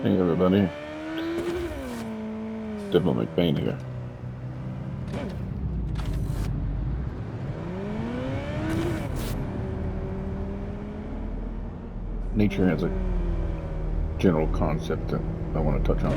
Hey everybody, Devil McBain here. Nature has a general concept that I want to touch on.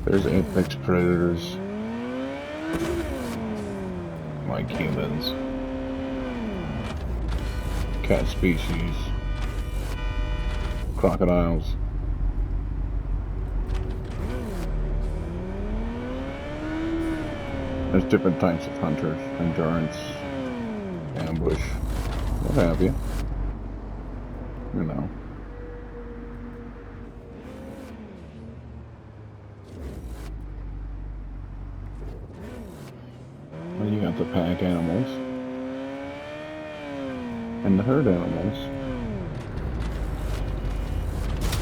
There's apex predators, like humans, cat species, crocodiles, there's different types of hunters, endurance, ambush, what have you, you know. Then you got the pack animals and the herd animals.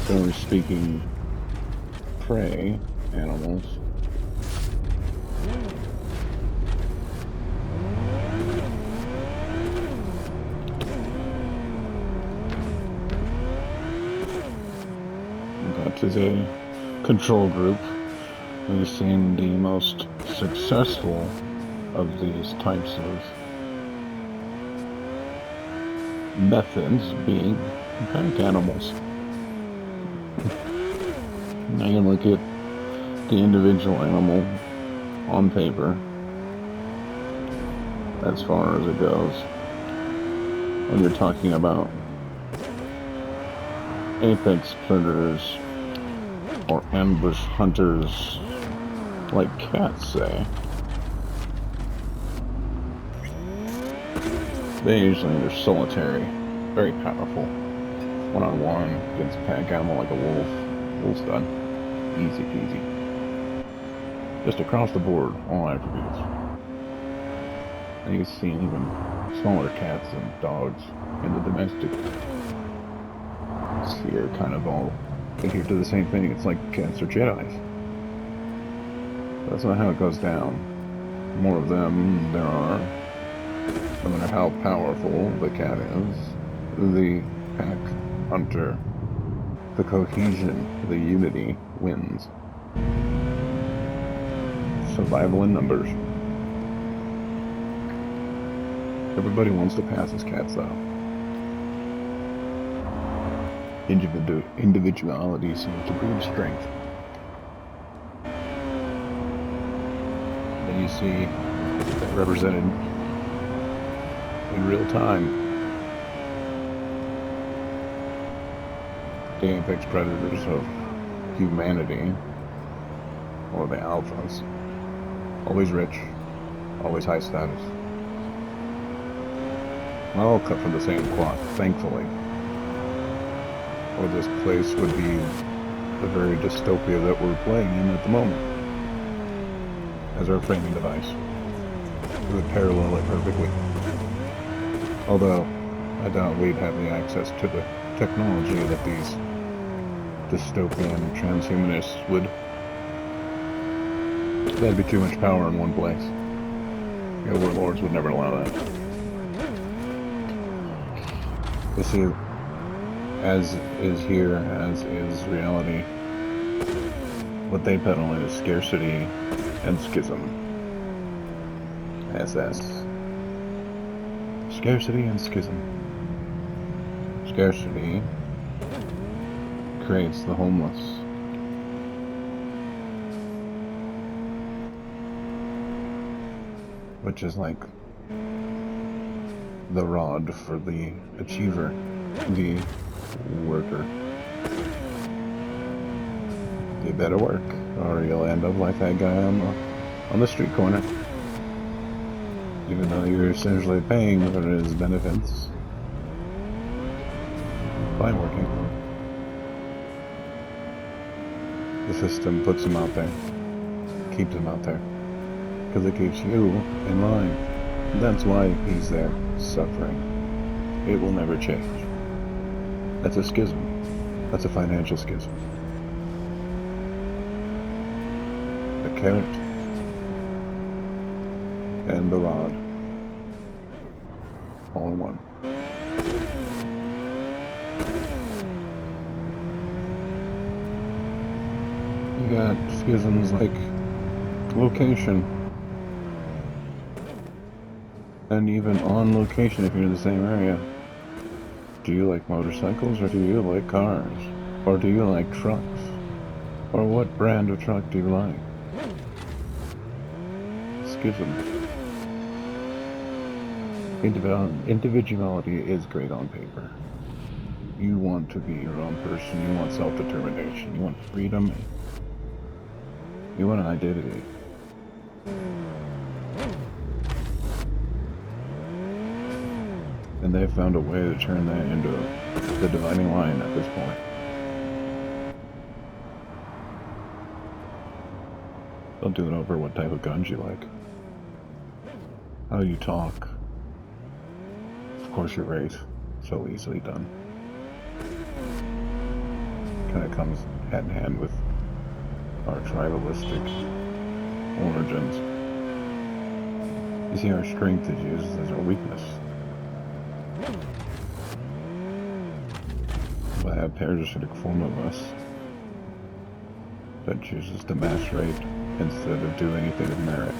Generally speaking, prey animals. That is a control group. We've seen the most successful of these types of methods being pack animals. Now you look at the individual animal on paper, as far as it goes, when you're talking about apex predators or ambush hunters, like cats say, they usually are solitary, very powerful. One-on-one against a pack animal like a wolf. Wolf's done. Easy peasy. Just across the board, all attributes. And you can see even smaller cats and dogs in the domestic sphere kind of all adhere to the same thing. It's like cats are Jedis. That's not how it goes down. The more of them there are, no matter how powerful the cat is, the pack hunter, the cohesion, the unity wins. Survival in numbers. Everybody wants to pass as cats, though. Individuality seems to breed strength. Then you see that represented in real time. The apex predators of humanity, or the alphas. Always rich, always high status. Not all cut from the same cloth, thankfully. Or this place would be the very dystopia that we're playing in at the moment. As our framing device. It would parallel it perfectly. Although, I doubt we'd have the access to the technology that these dystopian transhumanists would. That'd be too much power in one place. The overlords would never allow that. You see, as is here, as is reality, what they peddle is scarcity and schism. SS. Scarcity and schism. Scarcity creates the homeless. Which is like the rod for the achiever, the worker. You better work, or you'll end up like that guy on the street corner. Even though you're essentially paying for his benefits by working. The system puts him out there, keeps him out there, because it keeps you in line. That's why he's there, suffering. It will never change. That's a schism. That's a financial schism. The carrot and the rod. all in one. You got schisms like location, and even on location if you're in the same area. Do you like motorcycles, or do you like cars? Or do you like trucks? Or what brand of truck do you like? Schism. Individuality is great on paper. You want to be your own person, you want self-determination, you want freedom, you want an identity. And they've found a way to turn that into the dividing line at this point. They'll do it over what type of guns you like, how you talk, of course your race. So easily done. Kind of comes hand in hand with our tribalistic origins. You see, our strength is used as our weakness. By a parasitic form of us that chooses to macerate instead of do anything of merit.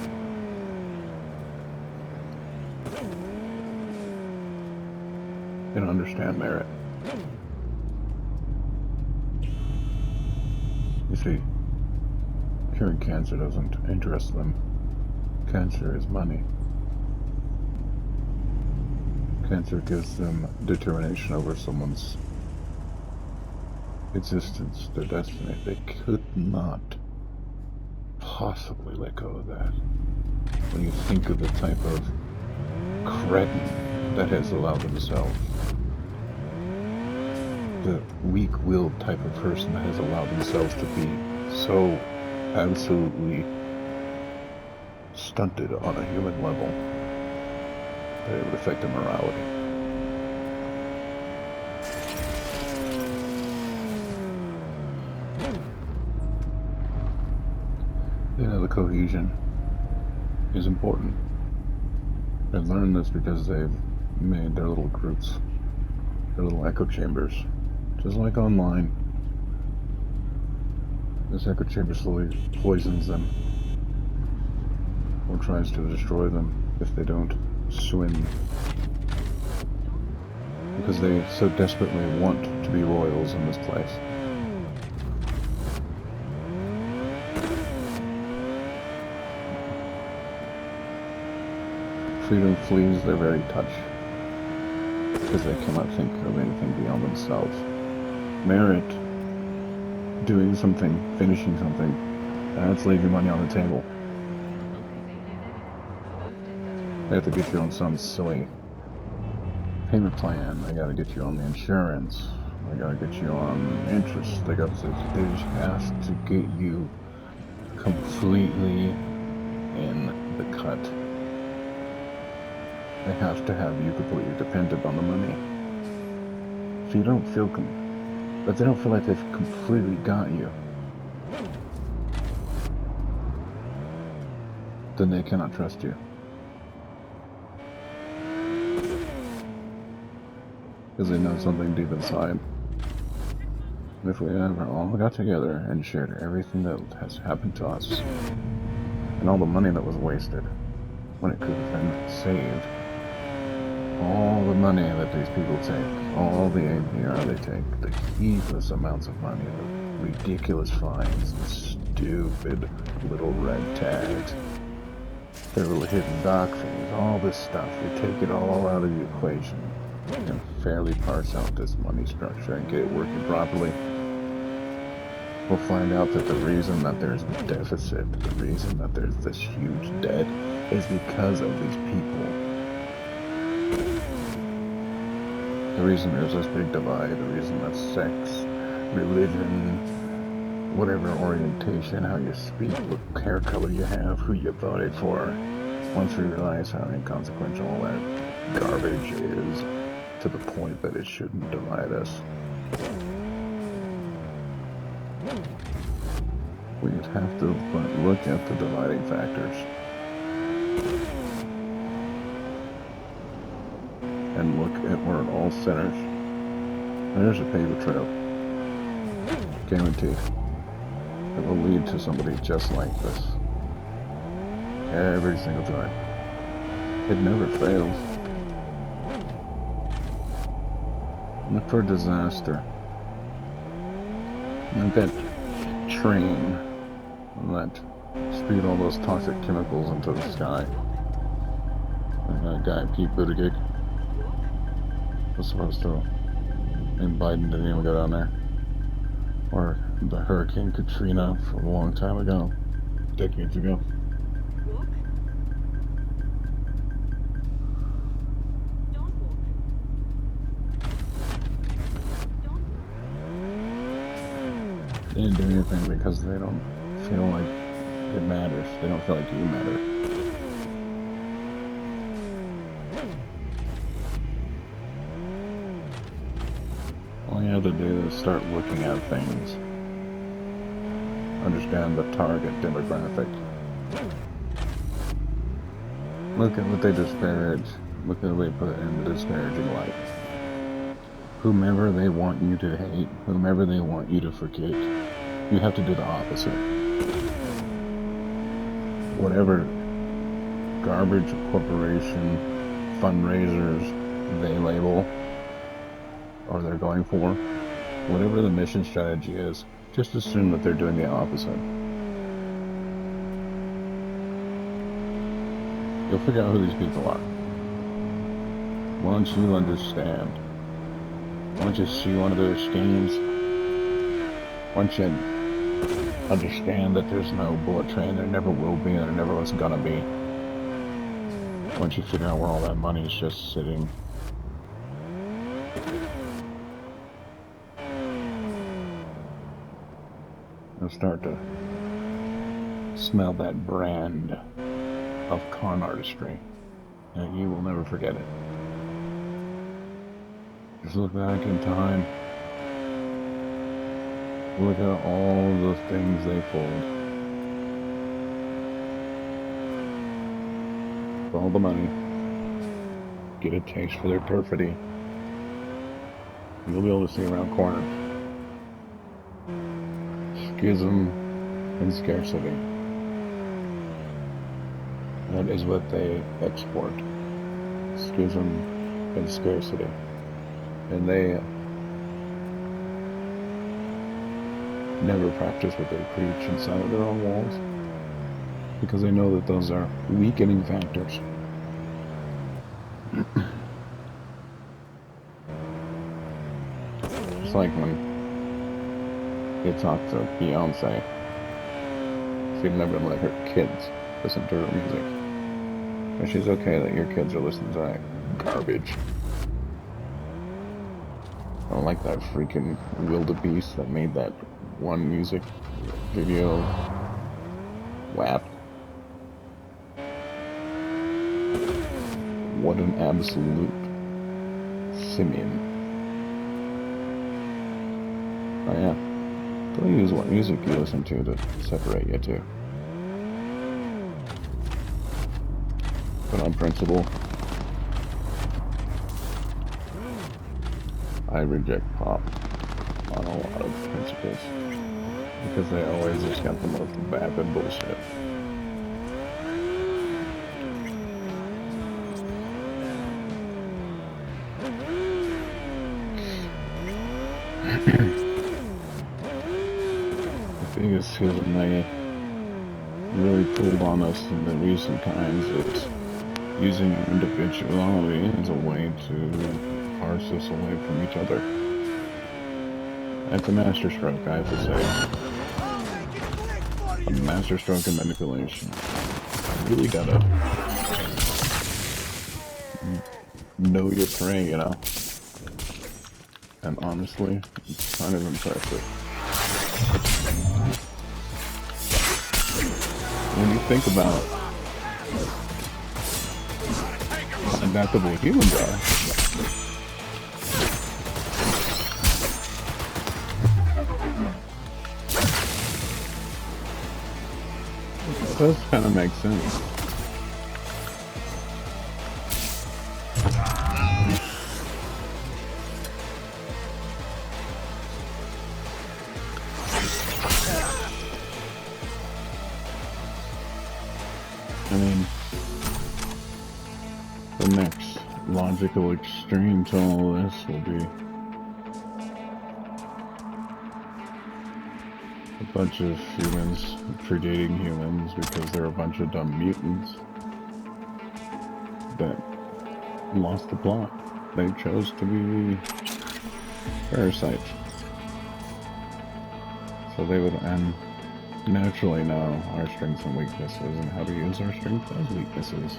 And understand merit. You see, curing cancer doesn't interest them. Cancer is money. Cancer gives them determination over someone's existence, their destiny. They could not possibly let go of that. When you think of the type of cretin that has allowed themselves, the weak-willed type of person that has allowed themselves to be so absolutely stunted on a human level that it would affect their morality. You know, the cohesion is important. I've learned this because they've made their little groups, their little echo chambers, just like online. This echo chamber slowly poisons them, or tries to destroy them if they don't swim, because they so desperately want to be royals in this place. Freedom flees their very touch, because they cannot think of anything beyond themselves. Merit, doing something, finishing something, that's leaving money on the table. They have to get you on some silly payment plan. They gotta get you on the insurance. They gotta get you on interest. They just have to get you completely in the cut. They have to have you completely dependent on the money. If you don't feel but they don't feel like they've completely got you, then they cannot trust you. Because they know something deep inside. If we ever all got together and shared everything that has happened to us, and all the money that was wasted, when it could have been saved, all the money that these people take, all the APR they take, the heedless amounts of money, the ridiculous fines, the stupid little red tags, their little hidden dock fees, all this stuff, we take it all out of the equation and fairly parse out this money structure and get it working properly. We'll find out that the reason that there's a deficit, the reason that there's this huge debt, is because of these people. The reason there's this big divide, the reason that sex, religion, whatever orientation, how you speak, what hair color you have, who you voted for, once we realize how inconsequential all that garbage is, to the point that it shouldn't divide us, we have to look at the dividing factors. and look at where it all centers. There's a paper trail, guaranteed, that will lead to somebody just like this. Every single time. It never fails. Look for disaster. Like that train that spewed all those toxic chemicals into the sky. And that guy, Pete Buttigieg, was supposed to, and Biden didn't even go down there. Or the Hurricane Katrina from a long time ago, decades ago. They didn't do anything because they don't feel like it matters. They don't feel like you matter. All you have to do is start looking at things. Understand the target demographic. Look at what they disparage. Look at what they put in the disparaging light. Whomever they want you to hate, whomever they want you to forget, you have to do the opposite. Whatever garbage corporation fundraisers they label or they're going for, whatever the mission strategy is, just assume that they're doing the opposite. You'll figure out who these people are. Once you understand, once you see one of their schemes, once you understand that there's no bullet train, there never will be, and there never was gonna be. Once you figure out where all that money is just sitting, you'll start to smell that brand of con artistry, and you will never forget it. Just look back in time. Look at all the things they pulled. For all the money. Get a taste for their perfidy. You'll be able to see around corners. Schism and scarcity. That is what they export. Schism and scarcity. And they never practice what they preach inside of their own walls, because they know that those are weakening factors. Just like when they talk to Beyonce, she'd never let her kids listen to her music. But she's okay that your kids are listening to that garbage. I don't like that freaking wildebeest that made that one music video WAP. What an absolute simian. Oh yeah, don't use what music you listen to separate you two. But on principle, I reject pop on a lot of principles, because they always just got the most vapid bullshit. The biggest schism they really pulled on us in the recent times is using individuality as a way to parse us away from each other. That's a masterstroke, I have to say. A masterstroke in manipulation. You really gotta know your prey, you know? And honestly, it's kind of impressive. When you think about how adaptable humans are, it does kind of make sense. logical extreme to all this will be a bunch of humans predating humans because they're a bunch of dumb mutants that lost the plot. They chose to be parasites. So they would naturally know our strengths and weaknesses and how to use our strengths as weaknesses.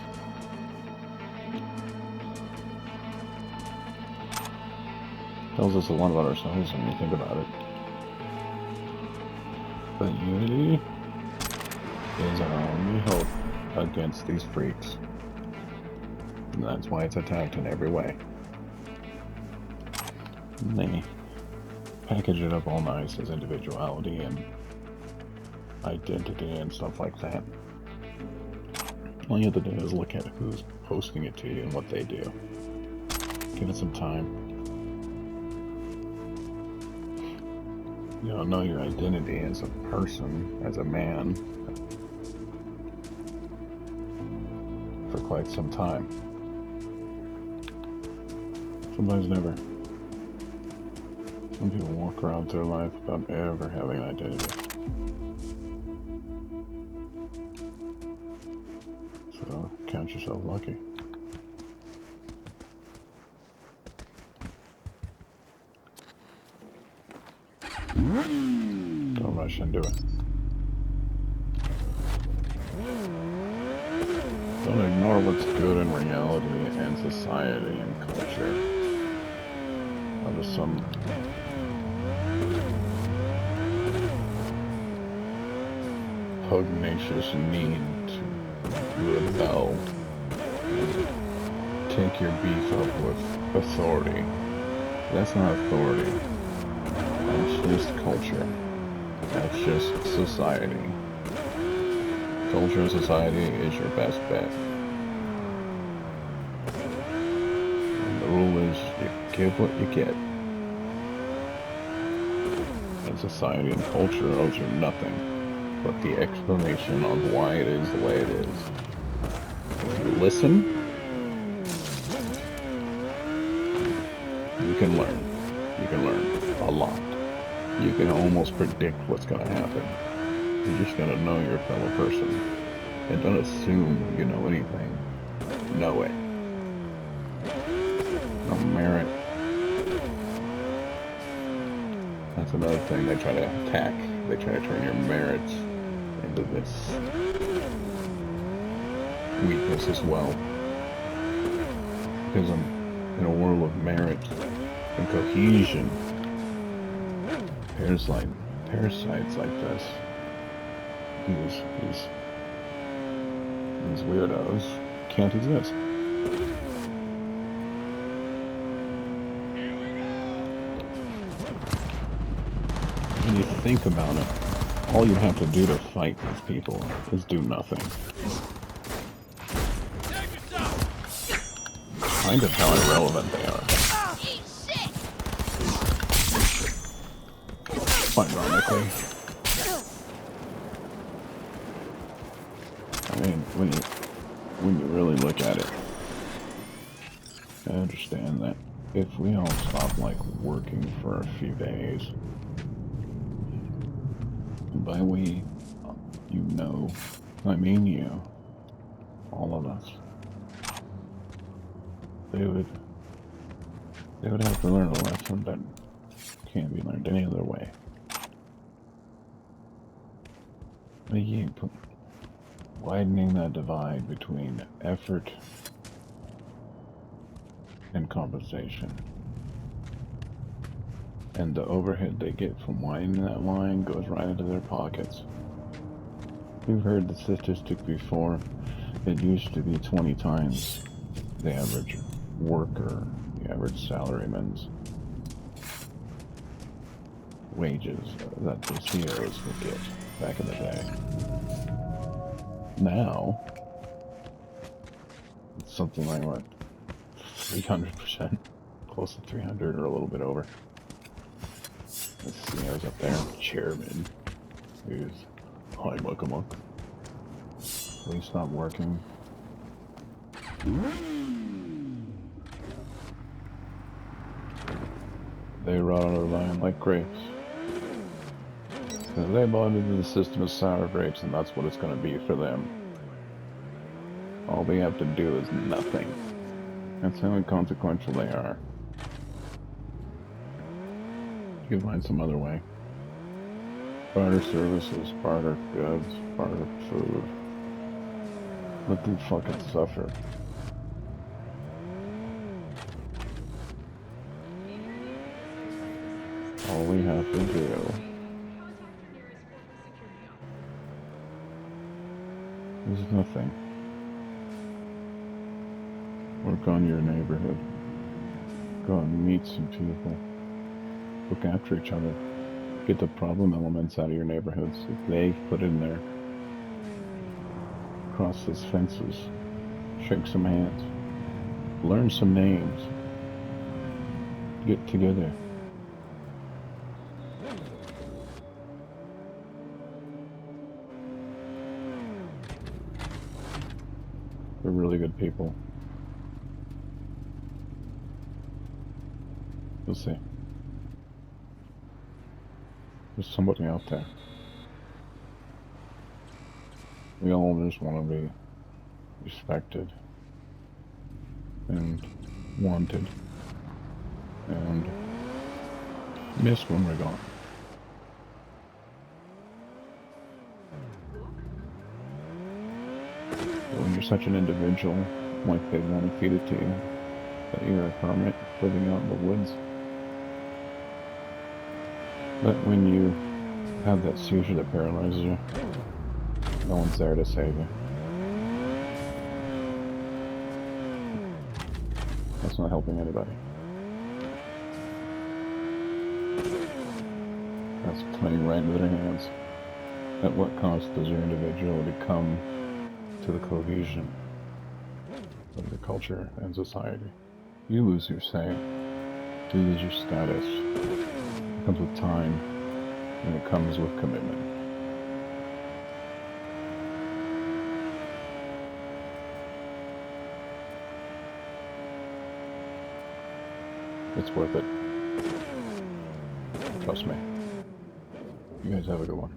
Tells us a lot about ourselves when you think about it. But unity is our only hope against these freaks. And that's why it's attacked in every way. And they package it up all nice as individuality and identity and stuff like that. All you have to do is look at who's posting it to you and what they do. Give it some time. You don't know your identity as a person, as a man, for quite some time. Sometimes never. Some people walk around their life without ever having an identity. So count yourself lucky. Don't rush into it. Don't ignore what's good in reality and society and culture. Out of some pugnacious need to rebel and take your beef up with authority. That's not authority. That's just culture. That's just society. Culture and society is your best bet. And the rule is you give what you get. And society and culture owes you nothing but the explanation on why it is the way it is. If you listen, you can learn. You can learn a lot. You can almost predict what's going to happen. You just gotta know your fellow person. And don't assume you know anything. Know it. No merit. That's another thing they try to attack. They try to turn your merits into this weakness as well. Because in a world of merit and cohesion, parasites like this, these weirdos can't exist. When you think about it, all you have to do to fight these people is do nothing. Kind of how irrelevant they are. Ironically. I mean, when you really look at it, I understand that if we all stop, like, working for a few days, and by we, you know, I mean you, all of us, they would have to learn a lesson that can't be learned any other way. They keep widening that divide between effort and compensation. And the overhead they get from widening that line goes right into their pockets. You've heard the statistic before. It used to be 20 times the average worker, the average salaryman's wages that the CEOs would get back in the day. Now, it's something like, what, 300%? Close to 300 or a little bit over. The CEO's up there, chairman, who's hi muck-a-muck. Please stop working. They rot on the vine like grapes. Because they bought into the system of sour grapes, and that's what it's going to be for them. All they have to do is nothing. That's how inconsequential they are. You can find some other way. Barter services, barter goods, barter food. Let them fucking suffer. All we have to do is nothing. Work on your neighborhood. Go and meet some people. Look after each other. Get the problem elements out of your neighborhoods that they put in there. Cross those fences. Shake some hands. Learn some names. Get together. They're really good people. You'll see. There's somebody out there. We all just want to be respected and wanted and missed when we're gone. But when you're such an individual, like they want to feed it to you, that you're a hermit living out in the woods. But when you have that seizure that paralyzes you, no one's there to save you. That's not helping anybody. That's playing right into their hands. At what cost does your individuality come to the cohesion of your culture and society? You lose your say. You lose your status. It comes with time, and it comes with commitment. It's worth it. Trust me. You guys have a good one.